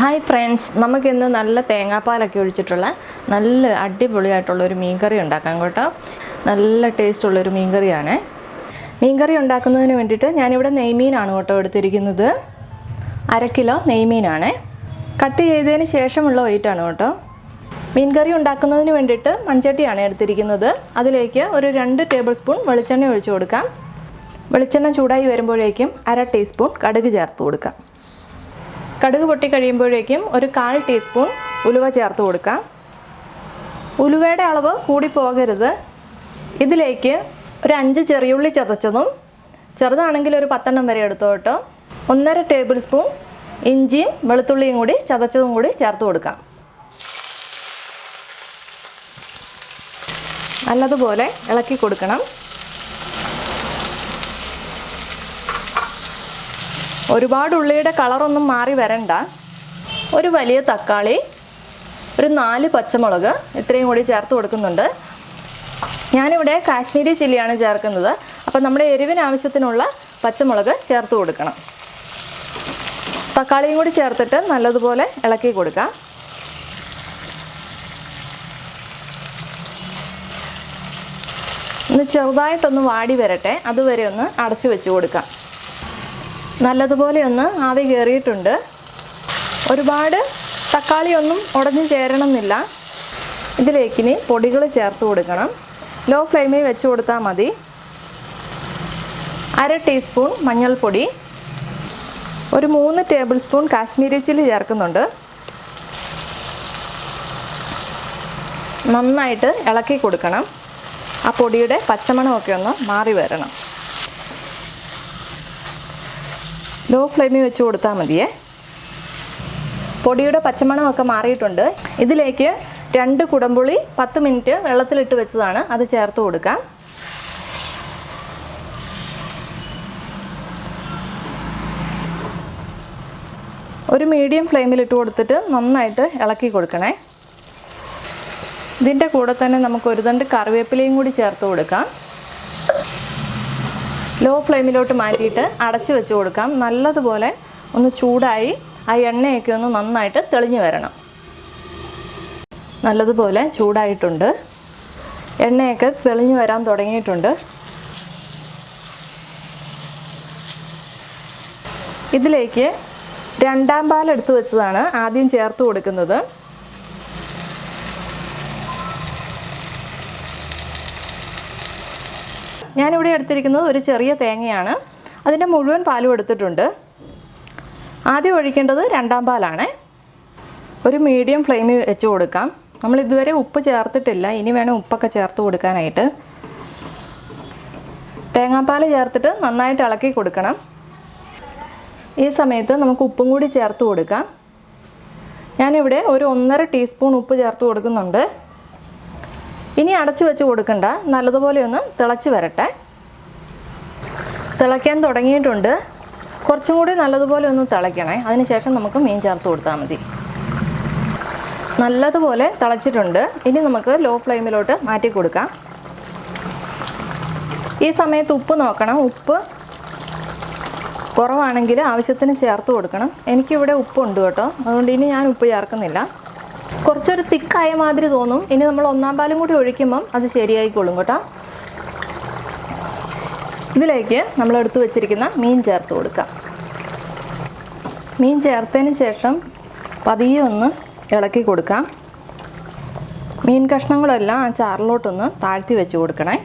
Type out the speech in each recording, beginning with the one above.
Hi friends, നമുക്കിന്ന് നല്ല തേങ്ങാപ്പാലൊക്കെ ഒഴിച്ചിട്ടുള്ള നല്ല അടിപൊളിയായിട്ടുള്ളൊരു മീൻകറി ഉണ്ടാക്കാം കേട്ടോ. നല്ല ടേസ്റ്റുള്ളൊരു മീൻകറിയാണ്. മീൻകറി ഉണ്ടാക്കുന്നതിന് വേണ്ടിയിട്ട് ഞാനിവിടെ നെയ്മീനാണ് കേട്ടോ എടുത്തിരിക്കുന്നത്. 1/2 കിലോ നെയ്മീനാണ്. കട്ട് ചെയ്തതിന് ശേഷമുള്ള വെയിറ്റാണ് കേട്ടോ. മീൻകറി ഉണ്ടാക്കുന്നതിന് വേണ്ടിയിട്ട് മൺചട്ടിയാണ് എടുത്തിരിക്കുന്നത്. അതിലേക്ക് ഒരു 2 ടേബിൾ സ്പൂൺ വെളിച്ചെണ്ണ ഒഴിച്ചു കൊടുക്കാം. വെളിച്ചെണ്ണ ചൂടായി വരുമ്പോഴേക്കും 1/2 ടീസ്പൂൺ കടുക് ചേർത്ത് കൊടുക്കാം. കടുക് പൊട്ടി കഴിയുമ്പോഴേക്കും ഒരു 1/4 ടീസ്പൂൺ ഉലുവ ചേർത്ത് കൊടുക്കാം. ഉലുവയുടെ അളവ് കൂടി പോകരുത്. ഇതിലേക്ക് ഒരു 5 ചെറിയുള്ളി ചതച്ചതും, ചെറുതാണെങ്കിൽ ഒരു 10 വരെ എടുത്തോ കേട്ടോ. 1/2 ടേബിൾ സ്പൂൺ ഇഞ്ചിയും വെളുത്തുള്ളിയും കൂടി ചതച്ചതും കൂടി ചേർത്ത് കൊടുക്കാം. നല്ലതുപോലെ ഇളക്കി കൊടുക്കണം. ഒരുപാട് ഉള്ളിയുടെ കളറൊന്നും മാറി വരണ്ട. ഒരു വലിയ തക്കാളി, ഒരു 4 പച്ചമുളക് ഇത്രയും കൂടി ചേർത്ത് കൊടുക്കുന്നുണ്ട്. ഞാനിവിടെ കാശ്മീരി ചില്ലിയാണ് ചേർക്കുന്നത്. അപ്പോൾ നമ്മുടെ എരിവിന് ആവശ്യത്തിനുള്ള പച്ചമുളക് ചേർത്ത് കൊടുക്കണം. തക്കാളിയും കൂടി ചേർത്തിട്ട് നല്ലതുപോലെ ഇളക്കി കൊടുക്കാം. ഒന്ന് ചെറുതായിട്ടൊന്ന് വാടി വരട്ടെ, അതുവരെ ഒന്ന് അടച്ചു വെച്ച് കൊടുക്കാം. നല്ലതുപോലെ ഒന്ന് ആവി കയറിയിട്ടുണ്ട്. ഒരുപാട് തക്കാളിയൊന്നും ഉടഞ്ഞു ചേരണമെന്നില്ല. ഇതിലേക്കിനി പൊടികൾ ചേർത്ത് കൊടുക്കണം. ലോ ഫ്ലെയിമിൽ വെച്ച് കൊടുത്താൽ മതി. 1/2 ടീസ്പൂൺ മഞ്ഞൾപ്പൊടി, ഒരു 3 ടേബിൾ സ്പൂൺ കാശ്മീരി ചില്ലി ചേർക്കുന്നുണ്ട്. നന്നായിട്ട് ഇളക്കി കൊടുക്കണം. ആ പൊടിയുടെ പച്ചമണമൊക്കെ ഒന്ന് മാറി വരണം. ലോ ഫ്ലെയിമിൽ വെച്ച് കൊടുത്താൽ മതിയേ. പൊടിയുടെ പച്ചമണമൊക്കെ മാറിയിട്ടുണ്ട്. ഇതിലേക്ക് 2 കുടംപുളി 10 മിനിറ്റ് വെള്ളത്തിലിട്ട് വെച്ചതാണ്, അത് ചേർത്ത് കൊടുക്കാം. ഒരു മീഡിയം ഫ്ലെയിമിൽ ഇട്ട് കൊടുത്തിട്ട് നന്നായിട്ട് ഇളക്കി കൊടുക്കണേ. ഇതിൻ്റെ കൂടെ തന്നെ നമുക്ക് ഒരു തണ്ട് കറിവേപ്പിലയും കൂടി ചേർത്ത് കൊടുക്കാം. ലോ ഫ്ലെയിമിലോട്ട് മാറ്റിയിട്ട് അടച്ചു വെച്ച് കൊടുക്കാം. നല്ലതുപോലെ ഒന്ന് ചൂടായി ആ എണ്ണയൊക്കെ ഒന്ന് നന്നായിട്ട് തെളിഞ്ഞു വരണം. നല്ലതുപോലെ ചൂടായിട്ടുണ്ട്. എണ്ണയൊക്കെ തെളിഞ്ഞു വരാൻ തുടങ്ങിയിട്ടുണ്ട്. ഇതിലേക്ക് 2ാം പാൽ എടുത്ത് വെച്ചതാണ് ആദ്യം ചേർത്ത് കൊടുക്കുന്നത്. ഞാനിവിടെ എടുത്തിരിക്കുന്നത് ഒരു ചെറിയ തേങ്ങയാണ്. അതിൻ്റെ മുഴുവൻ പാലും എടുത്തിട്ടുണ്ട്. ആദ്യം ഒഴിക്കേണ്ടത് 2ാം പാലാണ്. ഒരു മീഡിയം ഫ്ലെയിമിൽ വെച്ച് കൊടുക്കാം. നമ്മൾ ഇതുവരെ ഉപ്പ് ചേർത്തിട്ടില്ല, ഇനി വേണം ഉപ്പൊക്കെ ചേർത്ത് കൊടുക്കാനായിട്ട്. തേങ്ങാപ്പാൽ ചേർത്തിട്ട് നന്നായിട്ട് ഇളക്കി കൊടുക്കണം. ഈ സമയത്ത് നമുക്ക് ഉപ്പും കൂടി ചേർത്ത് കൊടുക്കാം. ഞാനിവിടെ ഒരു 1/2 ടീസ്പൂൺ ഉപ്പ് ചേർത്ത് കൊടുക്കുന്നുണ്ട്. ഇനി അടച്ചു വെച്ച് കൊടുക്കണ്ട, നല്ലതുപോലെ ഒന്ന് തിളച്ച് വരട്ടെ. തിളയ്ക്കാൻ തുടങ്ങിയിട്ടുണ്ട്. കുറച്ചും കൂടി നല്ലതുപോലെ ഒന്ന് തിളയ്ക്കണേ. അതിനുശേഷം നമുക്ക് മീൻ ചേർത്ത് കൊടുത്താൽ മതി. നല്ലതുപോലെ തിളച്ചിട്ടുണ്ട്. ഇനി നമുക്ക് ലോ ഫ്ലെയിമിലോട്ട് മാറ്റി കൊടുക്കാം. ഈ സമയത്ത് ഉപ്പ് നോക്കണം. ഉപ്പ് കുറവാണെങ്കിൽ ആവശ്യത്തിന് ചേർത്ത് കൊടുക്കണം. എനിക്കിവിടെ ഉപ്പുണ്ട് കേട്ടോ, അതുകൊണ്ട് ഇനി ഞാൻ ഉപ്പ് ചേർക്കുന്നില്ല. കുറച്ചൊരു തിക്കായ മാതിരി തോന്നും. ഇനി നമ്മൾ 1ാം പാലും കൂടി ഒഴിക്കുമ്പം അത് ശരിയായിക്കോളും കേട്ടോ. ഇതിലേക്ക് നമ്മൾ എടുത്തു വെച്ചിരിക്കുന്ന മീൻ ചേർത്ത് കൊടുക്കാം. മീൻ ചേർത്തതിന് ശേഷം പതിയെ ഒന്ന് ഇളക്കി കൊടുക്കാം. മീൻ കഷ്ണങ്ങളെല്ലാം ആ ചാറിലോട്ടൊന്ന് താഴ്ത്തി വെച്ച് കൊടുക്കണേ.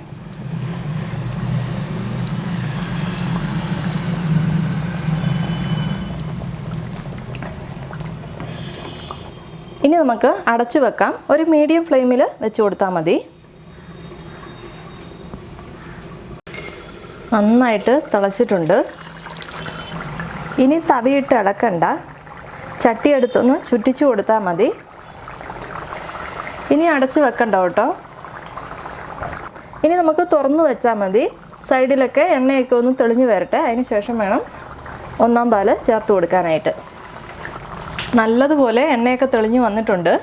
ഇനി നമുക്ക് അടച്ചു വെക്കാം. ഒരു മീഡിയം ഫ്ലെയിമിൽ വെച്ച് കൊടുത്താൽ മതി. നന്നായിട്ട് തിളച്ചിട്ടുണ്ട്. ഇനി തവിയിട്ട് ഇളക്കണ്ട, ചട്ടി എടുത്തൊന്ന് ചുറ്റിച്ചു കൊടുത്താൽ മതി. ഇനി അടച്ചു വെക്കണ്ട കേട്ടോ. ഇനി നമുക്ക് തുറന്നു വെച്ചാൽ മതി. സൈഡിലൊക്കെ എണ്ണയൊക്കെ ഒന്ന് തെളിഞ്ഞു വരട്ടെ. അതിന് ശേഷം വേണം 1ാം പാൽ ചേർത്ത് കൊടുക്കാനായിട്ട്. നല്ലതുപോലെ എണ്ണയൊക്കെ തെളിഞ്ഞു വന്നിട്ടുണ്ട്.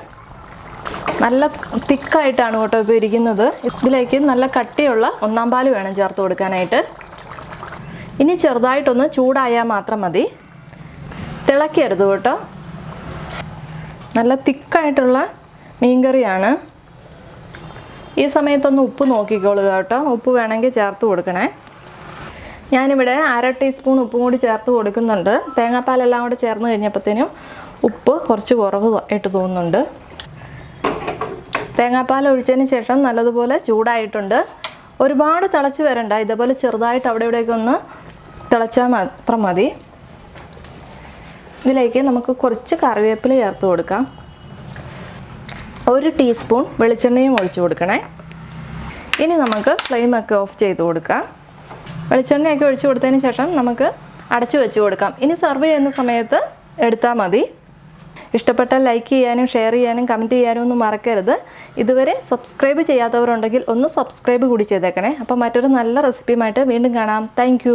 നല്ല തിക്കായിട്ടാണ് കേട്ടോ ഇപ്പോൾ ഇരിക്കുന്നത്. ഇതിലേക്ക് നല്ല കട്ടിയുള്ള 1ാം പാൽ വേണം ചേർത്ത് കൊടുക്കാനായിട്ട്. ഇനി ചെറുതായിട്ടൊന്ന് ചൂടായാൽ മാത്രം മതി. തിളക്കരുത് കേട്ടോ. നല്ല തിക്കായിട്ടുള്ള മീൻകറിയാണ്. ഈ സമയത്തൊന്ന് ഉപ്പ് നോക്കിക്കോളുക കേട്ടോ. ഉപ്പ് വേണമെങ്കിൽ ചേർത്ത് കൊടുക്കണേ. ഞാനിവിടെ 1/2 ടീസ്പൂൺ ഉപ്പും കൂടി ചേർത്ത് കൊടുക്കുന്നുണ്ട്. തേങ്ങാപ്പാലെല്ലാം കൂടെ ചേർന്ന് കഴിഞ്ഞപ്പോഴത്തേനും ഉപ്പ് കുറച്ച് കുറവ് ആയിട്ട് തോന്നുന്നുണ്ട്. തേങ്ങാപ്പാൽ ഒഴിച്ചതിന് ശേഷം നല്ലതുപോലെ ചൂടായിട്ടുണ്ട്. ഒരുപാട് തിളച്ച് വരണ്ട, ഇതേപോലെ ചെറുതായിട്ട് അവിടെ ഇവിടെയൊക്കെ ഒന്ന് തിളച്ചാൽ മാത്രം മതി. ഇതിലേക്ക് നമുക്ക് കുറച്ച് കറിവേപ്പില ചേർത്ത് കൊടുക്കാം. 1 ടീസ്പൂൺ വെളിച്ചെണ്ണയും ഒഴിച്ചു കൊടുക്കണേ. ഇനി നമുക്ക് ഫ്ലെയിമൊക്കെ ഓഫ് ചെയ്ത് കൊടുക്കാം. വെളിച്ചെണ്ണയൊക്കെ ഒഴിച്ചു കൊടുത്തതിന് ശേഷം നമുക്ക് അടച്ചു വെച്ച് കൊടുക്കാം. ഇനി സെർവ് ചെയ്യുന്ന സമയത്ത് എടുത്താൽ മതി. ഇഷ്ടപ്പെട്ടാൽ ലൈക്ക് ചെയ്യാനും ഷെയർ ചെയ്യാനും കമൻറ്റ് ചെയ്യാനും ഒന്നും മറക്കരുത്. ഇതുവരെ സബ്സ്ക്രൈബ് ചെയ്യാത്തവരുണ്ടെങ്കിൽ ഒന്ന് സബ്സ്ക്രൈബ് കൂടി ചെയ്തേക്കണേ. അപ്പോൾ മറ്റൊരു നല്ല റെസിപ്പിയുമായിട്ട് വീണ്ടും കാണാം. താങ്ക്